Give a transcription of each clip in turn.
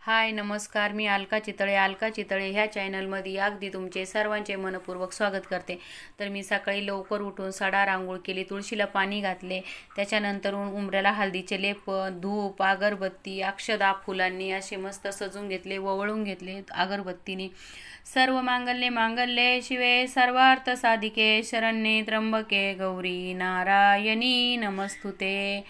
हाय नमस्कार, मी अलका चितळे ह्या चॅनलमध्ये अगदी तुमचे सर्वांचे मनपूर्वक स्वागत करते। तर मी सकाळी लवकर उठून सडा रांगोळ केली, तुळशीला पाणी घातले, त्याच्यानंतरून उंबऱ्याला हळदीचे लेपन, धूप, अगरबत्ती, अक्षदा फुलांनी असे मस्त सजून घेतले, ववळून घेतले अगरबत्तीने। सर्व मांगल्ये मांगल्ये शिवे सर्वार्थ साधिके शरण्ये त्र्यंबके गौरी नारायणी नमस्तुते।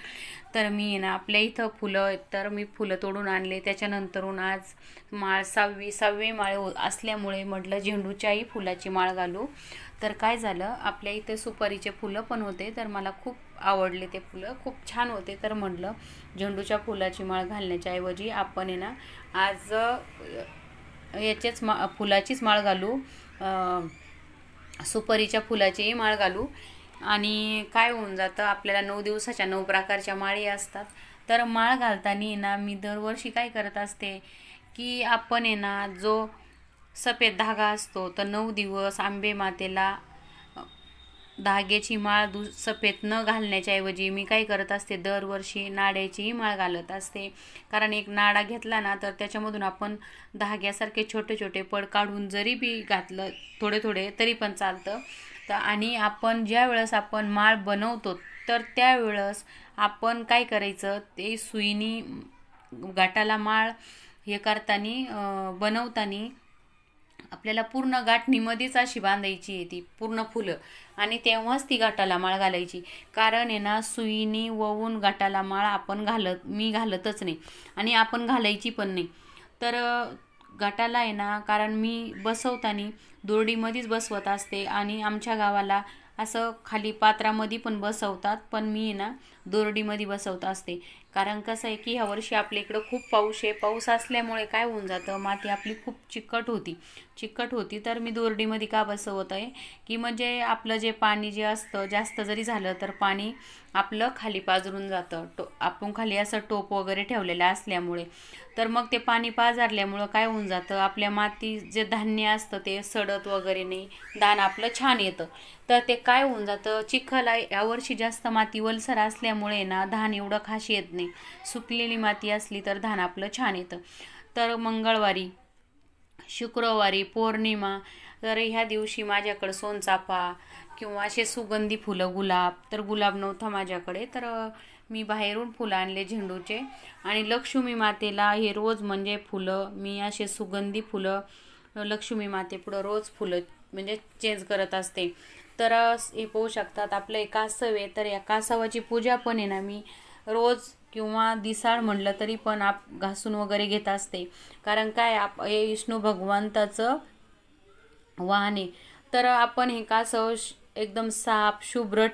तर मी ना आपल्या इथं मी फुलं तोडून आणले, त्याच्यानंतरून आज माळ सहावी माळ असल्यामुळे म्हटलं झेंडूच्याही फुलाची माळ घालू। तर काय झालं, आपल्या इथे सुपारीचे फुलं पण होते, तर मला खूप आवडले, ते फुलं खूप छान होते। तर म्हटलं झेंडूच्या फुलाची माळ घालण्याच्या ऐवजी आपण आहे ना आज फुलाचीच माळ घालू, सुपारीच्या फुलाचीही माळ घालू। आणि काय होऊन जातं, आपल्याला 9 दिवसाच्या 9 प्रकारच्या माळी असतात। तर माळ घालताना ना मी दरवर्षी काय करत असते की आपण आहे ना जो सफेद धागा असतो, तर 9 दिवस आंबे मातेला धाग्याची माळ सफेद न घालण्याच्या ऐवजी मी काय करत असते, दरवर्षी नाड्याचीही माळ घालत असते। कारण एक नाडा घेतला ना तर त्याच्यामधून आपण धाग्यासारखे छोटे छोटे पड काढून जरी बी घातलं थोडे थोडे तरी पण चालतं। तर आणि आपण ज्या वेळेस आपण माळ बनवतो तर त्यावेळेस आपण काय करायचं, ते सुईनी गाठाला माळ हे करताना बनवताना आपल्याला पूर्ण गाठणीमध्येच अशी बांधायची आहे ती पूर्ण फुलं, आणि तेव्हाच ती गाठाला माळ घालायची। कारण आहे ना सुईनी ववून गाठाला माळ मी घालतच नाही आणि आपण घालायची पण नाही। तर गाठाला आहे ना, कारण मी बसवताना दोरडीमध्येच बसवत असते आणि आमच्या गावाला असं खाली पात्रामध्ये पण बसवतात, पण मी ना दोरडीमध्ये बसवत असते। कारण कसं आहे की ह्या वर्षी आपल्या इकडं खूप पाऊस आहे, पाऊस असल्यामुळे काय होऊन जातं, माती आपली खूप चिकट होती। तर मी दोरडीमध्ये का बसवत आहे की म्हणजे आपलं जे पाणी जे असतं जास्त जरी झालं तर पाणी आपलं खाली पाझरून जातं, आपण खाली असं टोप वगैरे ठेवलेलं असल्यामुळे। तर मग ते पाणी पाझरल्यामुळं काय होऊन जातं, आपल्या माती जे धान्य असतं ते सडत वगैरे नाही, धान आपलं छान येतं। तर ते काय होऊन जातं, चिखल यावर्षी जास्त माती वलसर असल्यामुळे ना धान एवढं खास येत नाही, सुकलेली माती असली तर धान आपलं छान येतं। तर मंगळवारी, शुक्रवारी, पौर्णिमा, तर ह्या दिवशी माझ्याकडं सोनचाफा किंवा असे सुगंधी फुलं, गुलाब नव्हता माझ्याकडे, तर मी बाहेरून फुलं आणले झेंडूचे। आणि लक्ष्मी मातेला हे रोज म्हणजे फुलं मी असे सुगंधी फुलं लक्ष्मी मातेपुढं रोज फुलं म्हणजे चेंज करत असते। तर हे पाहू शकतात आपलं एक कासव आहे, तर या कासवाची पूजा पण आहे ना मी रोज किंवा दिसाळ म्हणलं तरी पण घासून वगैरे घेत असते। कारण काय हे विष्णू भगवंताचं वाहन आहे, तर आपण हे कासव एकदम साफ शुभ्र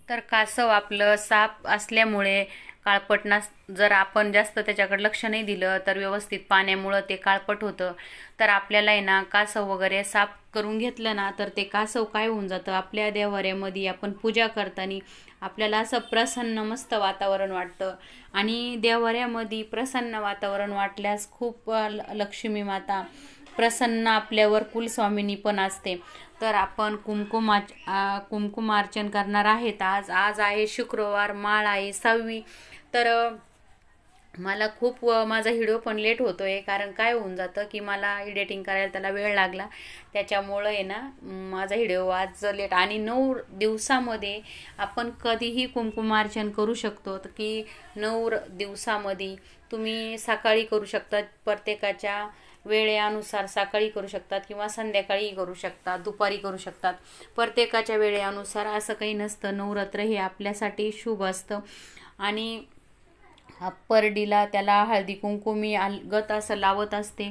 तर कासव आपलं साफ असल्यामुळे काळपटना, जर आपण जास्त त्याच्याकडे लक्ष नाही दिलं तर व्यवस्थित पाण्यामुळं ते काळपट होतं। तर आपल्याला आहे ना कासव वगैरे साफ करून घेतलं ना तर ते कासव काय होऊन जातं, आपल्या देवाऱ्यामध्ये आपण पूजा करताना आपल्याला असं प्रसन्न मस्त वातावरण वाटतं। आणि देवाऱ्यामध्ये प्रसन्न वातावरण वाटल्यास खूप लक्ष्मी माता प्रसन्न आपल्यावर कुलस्वामिनी पण असते। तर आपण कुंकुमार्चन करणार आहेत। आज आहे शुक्रवार, माळ आहे 6वी। तर मला खूप माझा व्हिडिओ पण लेट होतोय, कारण काय होऊन जातं की मला एडिटिंग करायला त्याला वेळ लागला, त्याच्यामुळं आहे ना माझा व्हिडिओ आज लेट। आणि 9 दिवसामध्ये आपण कधीही कुंकुमार्चन करू शकतो, की 9 दिवसामध्ये तुम्ही सकाळी करू शकता, प्रत्येकाच्या वेळेनुसार सकाळी करू शकतात किंवा संध्याकाळी करू शकतात, दुपारी करू शकतात, प्रत्येकाच्या वेळेनुसार। असं काही नसतं, नवरात्र हे आपल्यासाठी शुभ असतं। आणि परडीला त्याला हळदी कुंकू मी अलगत असं लावत असते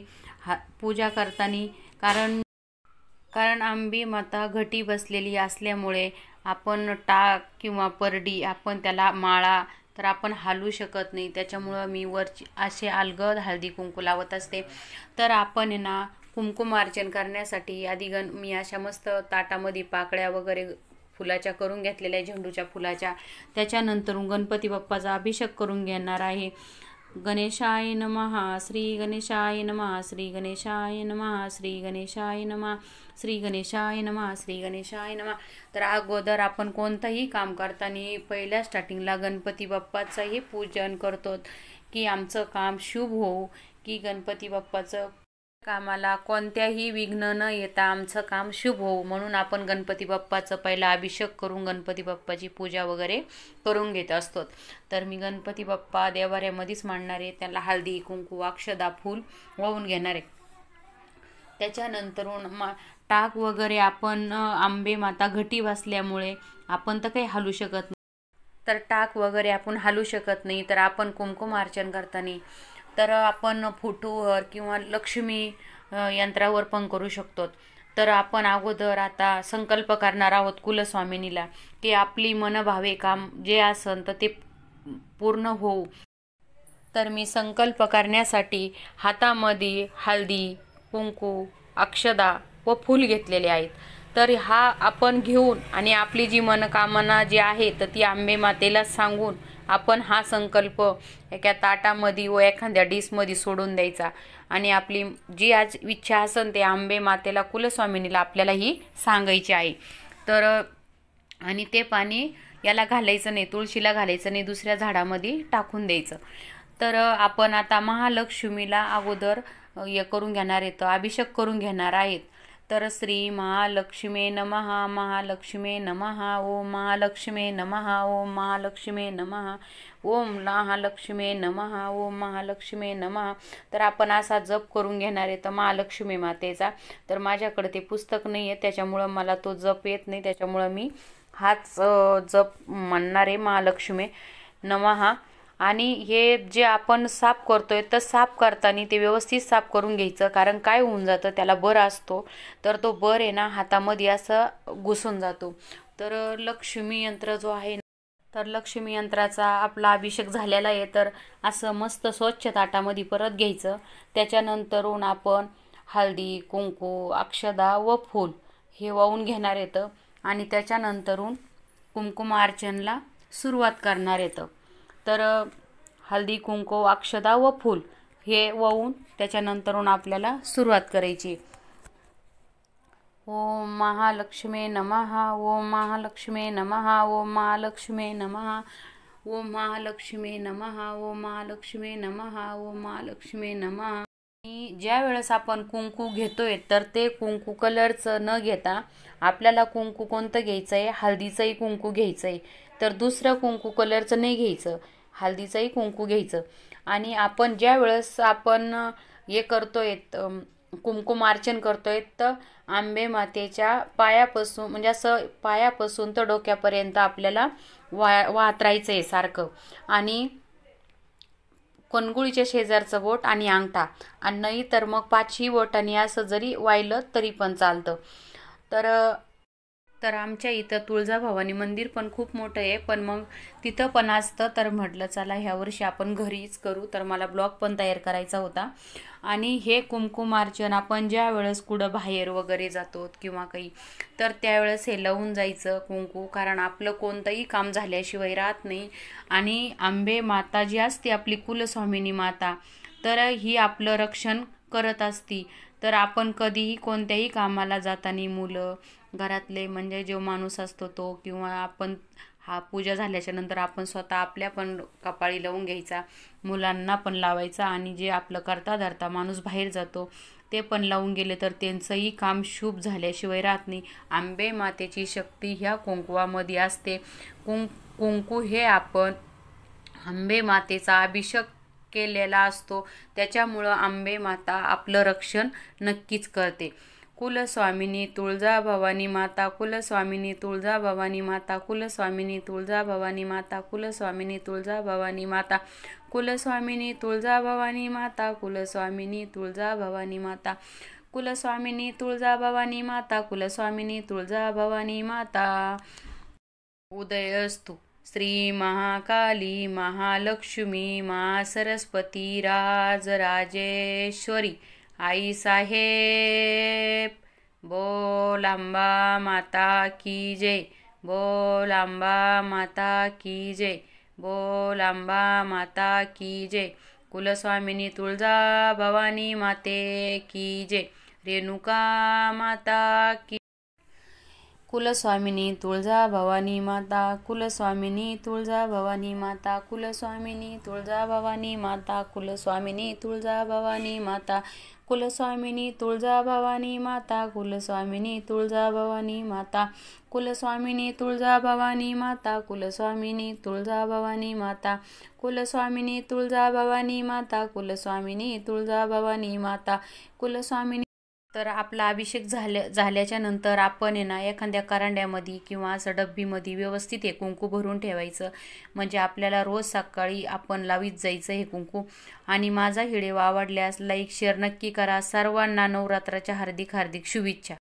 पूजा करताना। कारण आंबी माता घटी बसलेली असल्यामुळे आपण टाक किंवा परडी आपण त्याला माळा तर आपण हालू शकत नाही, त्याच्यामुळं मी वरची असे अलगद हळदी कुंकू लावत असते। तर आपण ना कुंकुमार्चन करण्यासाठी आधी मी अशा मस्त ताटामध्ये पाकळ्या वगैरे फुलाच्या करून घेतलेल्या, झेंडूच्या फुलाच्या, त्याच्यानंतर गणपती बाप्पाचा अभिषेक करून घेणार आहे। गणेशाय नमः, श्री गणेशाय नमः, श्री गणेशाय नमः, श्री गणेशाय नमः, श्री गणेशाय नमः, श्री गणेशाय नमः। तर अगोदर आपण कोणतंही काम करताना पहिल्या स्टार्टिंगला गणपती बाप्पाचंही पूजन करतो की आमचं काम शुभ होऊ की गणपती बाप्पाचं कामाला कोणत्याही विघ्न न येता आमचं काम शुभ होऊ म्हणून आपण गणपती बाप्पाचं पहिला अभिषेक करून गणपती बाप्पाची पूजा वगैरे करून घेत असतो. तर मी गणपती बाप्पा देवाऱ्यामध्येच मांडणार आहे. त्याला हळदी कुंकू अक्षदा फूल वाहून घेणार आहे. त्याच्यानंतरून टाक वगैरे आपण आंबे माता घटी बसल्यामुळे आपण तर काही हलू शकत नाही, तर टाक वगैरे आपण हलू शकत नाही. तर आपण कुंकुमार्चन करताना तर आपण फोटोवर किंवा लक्ष्मी यंत्रावर पण करू शकतो. तर आपण अगोदर आता संकल्प करणार आहोत कुलस्वामिनीला की आपली मनभावे काम जे असन तर ते पूर्ण होऊ. तर मी संकल्प करण्यासाठी हातामध्ये हळदी कुंकू अक्षदा व फूल घेतलेले आहेत. तर हा आपण घेऊन आणि आपली जी मनोकामना जी आहे तर ती आंबे मातेला सांगून आपण हा संकल्प एका ताटामध्ये व एखाद्या डिशमध्ये सोडून द्यायचा आणि आपली जी आज इच्छा असेल ते आंबे मातेला कुलस्वामिनीला आपल्याला ही सांगायची आहे. तर आणि ते पाणी याला घालायचं नाही, तुळशीला घालायचं नाही, दुसऱ्या झाडामध्ये टाकून द्यायचं. तर आपण आता महालक्ष्मीला अगोदर हे करून घेणार आहेत, अभिषेक करून घेणार आहेत. तर श्री महालक्ष्मी नमः महालक्ष्मी नमः ओम महालक्ष्मी नमः ओम महालक्ष्मी नमः ओम महालक्ष्मी नमः ओम महालक्ष्मी नमः. तर आपण असा जप करून घेणार आहे तर महालक्ष्मी मातेचा. तर माझ्याकडे ते पुस्तक नाही आहे त्याच्यामुळं मला तो जप येत नाही, त्याच्यामुळं मी हाच जप म्हणणार आहे महालक्ष्मी नमः. आणि हे जे आपण साफ करतोय तर साफ करताना ते व्यवस्थित साफ करून घ्यायचं, कारण काय होऊन जातं त्याला बर असतो तर तो बर आहे ना हातामध्ये असं घुसून जातो. तर लक्ष्मी यंत्र जो आहे तर लक्ष्मी यंत्राचा आपला अभिषेक झालेला आहे. तर असं मस्त स्वच्छ ताटामध्ये परत घ्यायचं. त्याच्यानंतरून आपण हळदी कुंकू अक्षदा व फूल हे वाहून घेणार येतं आणि त्याच्यानंतरून कुंकुमार्चनला सुरुवात करणार येतं. तर हळदी कुंकू अक्षदा व फूल हे वाहून त्याच्यानंतरून आपल्याला सुरुवात करायची. ओम महालक्ष्मी नमः ओम महालक्ष्मी नमः ओम महालक्ष्मी नमः ओम महालक्ष्मी नमः ओम महालक्ष्मी नमः ओम महालक्ष्मी नमः. आणि ज्या वेळेस आपण कुंकू घेतोय तर ते कुंकू कलरचं न घेता आपल्याला कुंकू कोणतं घ्यायचं आहे, हळदीचंही कुंकू घ्यायचं आहे. तर दुसरं कुंकू कलरचं नाही घ्यायचं, हळदीचंही कुंकू घ्यायचं. आणि आपण ज्या वेळेस आपण हे करतोय कुंकुमार्चन करतोय तर आंबे मातेच्या पायापासून म्हणजे असं पायापासून तर डोक्यापर्यंत आपल्याला वाहत राहायचं आहे सारखं. आणि कणगुळीच्या शेजारचं बोट आणि अंगठा आणि नाही तर मग 5ही बोटांनी असं जरी वाहिलं तरी पण चालतं. तर आमच्या इथं तुळजाभवानी मंदिर पण खूप मोठं आहे, पण मग तिथं पण असतं. तर म्हटलं चला ह्या वर्षी आपण घरीच करू. तर मला ब्लॉग पण तयार करायचा होता. आणि हे कुंकुमार्चन आपण ज्या वेळेस कुठं बाहेर वगैरे जातो किंवा काही तर त्यावेळेस हे लावून जायचं कुंकू, कारण आपलं कोणतंही काम झाल्याशिवाय राहत नाही. आणि आंबे माता जी असते आपली कुलस्वामिनी माता तर ही आपलं रक्षण करत असती. तर आपण कधीही कोणत्याही कामाला जाताना मुलं घरातले म्हणजे जो माणूस असतो तो किंवा आपण हा पूजा झाल्याच्या नंतर आपण स्वतः आपल्या पण कपाळी लावून घ्यायचा, मुलांना पण लावायचा. आणि जे आपलं करता धरता माणूस बाहेर जातो ते पण लावून गेले तर त्यांचंही काम शुभ झाल्याशिवाय राहत नाही. आंबे मातेची शक्ती ह्या कुंकवामध्ये असते. कुंकू हे आपण आंबे मातेचा अभिषेक केलेला असतो, त्याच्यामुळं आंबे माता आपलं रक्षण नक्कीच करते. कुलस्वामिनी तुळजाभवानी माता कुलस्वामिनी तुळजाभवानी माता कुलस्वामिनी तुळजाभवानी माता कुलस्वामिनी तुळजाभवानी माता कुलस्वामिनी तुळजाभवानी माता कुलस्वामिनी तुळजाभवानी माता कुलस्वामिनी तुळजाभवानी माता कुलस्वामिनी तुळजाभवानी माता. उदयस्तु श्री महाकाली महालक्ष्मी मा सरस्वती राजराजेश्वरी आई साहेब. बोल अंबा माता की जय, बोल अंबा माता की जय, बोल अंबा माता की जय. कुलस्वामिनी तुळजा भवानी माते की जय, रेणुका माता की. कुलस्वामिनी तुळजा भवानी माता, कुलस्वामिनी तुळजा भवानी माता, कुलस्वामिनी तुळजा भवानी माता, कुलस्वामिनी तुळजा भवानी माता, कुलस्वामिनी तुळजा भवानी माता, कुलस्वामिनी तुळजा भवानी माता, कुलस्वामिनी तुळजा भवानी माता, कुलस्वामिनी तुळजा भवानी माता, कुलस्वामिनी तुळजा भवानी माता, कुलस्वामिनी तुळजा भवानी माता, कुलस्वामिनी. तर आपला अभिषेक झाल्याच्या नंतर आपण आहे ना एखाद्या करांड्यामध्ये किंवा असं डब्बीमध्ये व्यवस्थित हे कुंकू भरून ठेवायचं, म्हणजे आपल्याला रोज सकाळी आपण लावीत जायचं हे कुंकू. आणि माझा व्हिडिओ आवडल्यास लाईक शेअर नक्की करा. सर्वांना नवरात्राच्या हार्दिक हार्दिक शुभेच्छा.